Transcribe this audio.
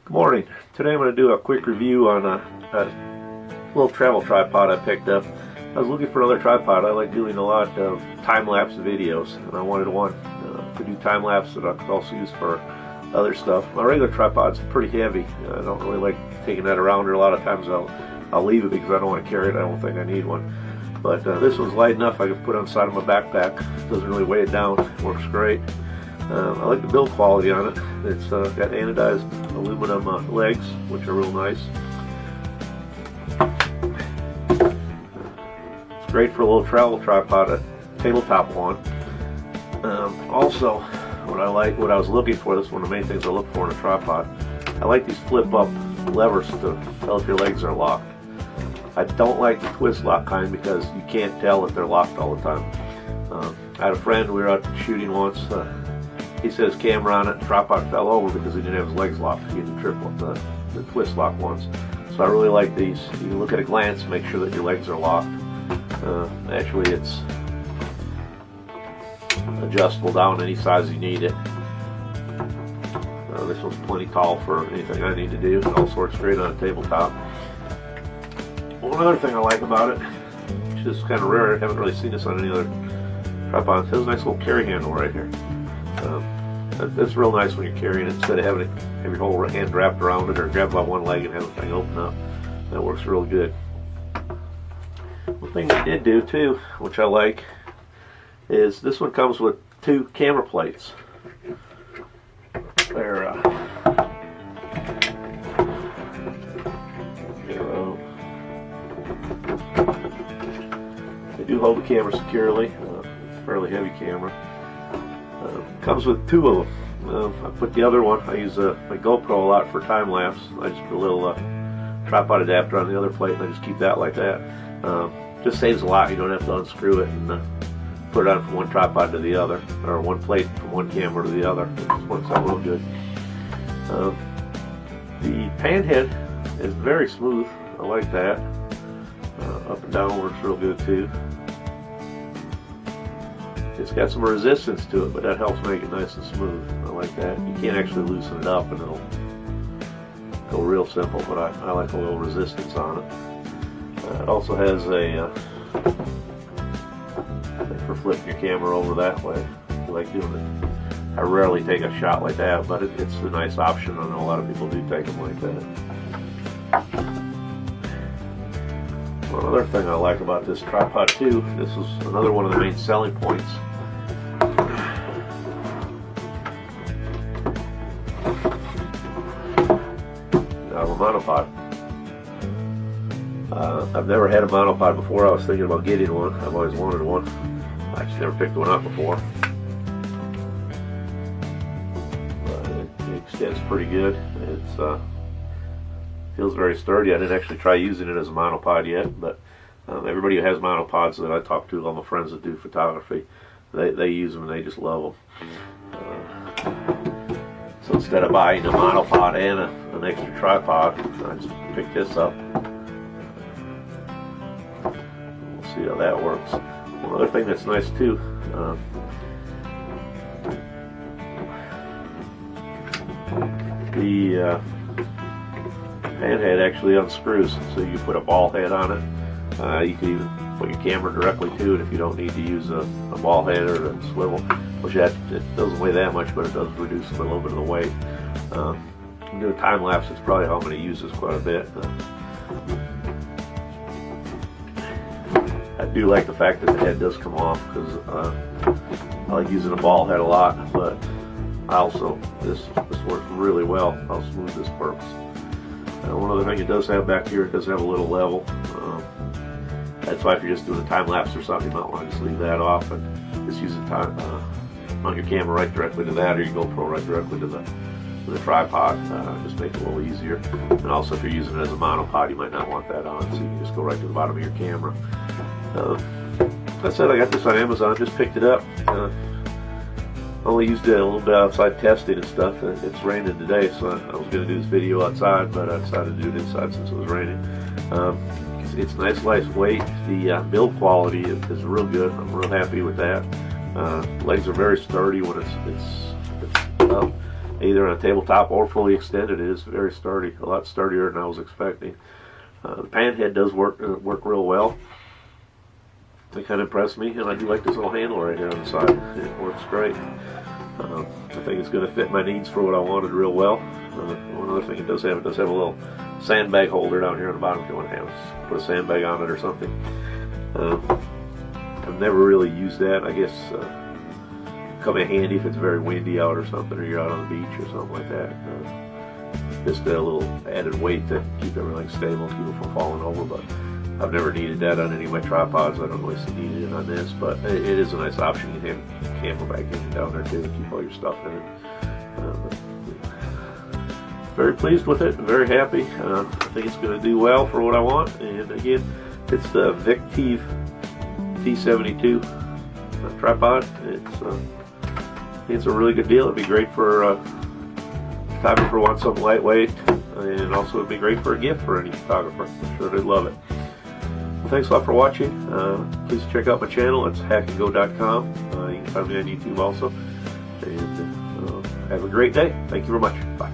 Good morning. Today I'm going to do a quick review on a little travel tripod I picked up. I was looking for another tripod. I like doing a lot of time-lapse videos, and I wanted one to do time-lapse that I could also use for other stuff. My regular tripod's pretty heavy. I don't really like taking that around, or a lot of times I'll leave it because I don't want to carry it. I don't think I need one. But this one's light enough I can put it on the side of my backpack. It doesn't really weigh it down. It works great. I like the build quality on it. It's got anodized aluminum legs, which are real nice. It's great for a little travel tripod, a tabletop one. Also, what I was looking for, this is one of the main things I look for in a tripod. I like these flip-up levers to tell if your legs are locked. I don't like the twist lock kind because you can't tell if they're locked all the time. I had a friend, we were out shooting once. He said his camera on it, the tripod fell over because he didn't have his legs locked. He didn't trip with the twist lock ones. So I really like these. You can look at a glance, make sure that your legs are locked. Actually, it's adjustable down any size you need it. This one's plenty tall for anything I need to do. It also works great on a tabletop. One other thing I like about it, which is kind of rare, I haven't really seen this on any other tripod, it has a nice little carry handle right here. That's real nice when you're carrying it, instead of having to have your whole hand wrapped around it or grab by one leg and have the thing open up. That works real good. One thing they did do too, which I like, is this one comes with two camera plates. They're they do hold the camera securely. It's a fairly heavy camera. Comes with two of them. I put the other one, I use my GoPro a lot for time lapse. I just put a little tripod adapter on the other plate and I just keep that like that. Just saves a lot. You don't have to unscrew it and put it on from one tripod to the other, or one plate from one camera to the other. It just works out real good. The pan head is very smooth. I like that. Up and down works real good too. It's got some resistance to it, but that helps make it nice and smooth. I like that. You can't actually loosen it up and it'll go real simple, but I like a little resistance on it. It also has a for flipping your camera over that way. I like doing it. I rarely take a shot like that, but it's a nice option. I know a lot of people do take them like that. One other thing I like about this tripod too, this is another one of the main selling points. Now, a monopod. I've never had a monopod before. I was thinking about getting one. I've always wanted one. I just never picked one up before. But it extends pretty good. It's feels very sturdy. I didn't actually try using it as a monopod yet, but everybody who has monopods that I talk to, all my friends that do photography, they use them and they just love them. So instead of buying a monopod and an extra tripod, I just picked this up. We'll see how that works. One other thing that's nice too, the pan head actually unscrews, so you put a ball head on it. You can even put your camera directly to it if you don't need to use a ball head or a swivel, which it doesn't weigh that much, but it does reduce a little bit of the weight. Doing time lapse, it's probably how I'm going to use this quite a bit. I do like the fact that the head does come off, because I like using a ball head a lot, but I also, this works really well, how smooth this works. One other thing it does have back here, it does have a little level. That's why if you're just doing a time lapse or something, you might want to just leave that off and just use mount your camera right directly to that, or your GoPro right directly to the tripod. Just make it a little easier. And also, if you're using it as a monopod, you might not want that on, so you can just go right to the bottom of your camera. That said, I got this on Amazon. Just picked it up. Only used it a little bit outside testing and stuff. It's raining today, so I was going to do this video outside, but I decided to do it inside since it was raining. It's nice, lightweight. The build quality is real good. I'm real happy with that. Legs are very sturdy when it's up. either on a tabletop or fully extended. It is very sturdy, a lot sturdier than I was expecting. The pan head does work real well. It kind of impressed me, and I do like this little handle right here on the side. It works great. I think it's going to fit my needs for what I wanted real well. One other thing it does have a little sandbag holder down here on the bottom if you want to put a sandbag on it or something. I've never really used that. I guess come in handy if it's very windy out or something, or you're out on the beach or something like that. Just a little added weight to keep everything stable, keep it from falling over. But I've never needed that on any of my tripods. I don't really see needed it on this, but it is a nice option. You can have a camper bag hanging down there too to keep all your stuff in it. Very pleased with it, very happy. I think it's going to do well for what I want. And again, it's the VICTIV T72 tripod. It's a really good deal. It'd be great for photographer who wants something lightweight, and also it'd be great for a gift for any photographer. I'm sure they'd love it. Well, thanks a lot for watching. Please check out my channel. It's hackandgo.com. You can find me on YouTube also. And have a great day. Thank you very much. Bye.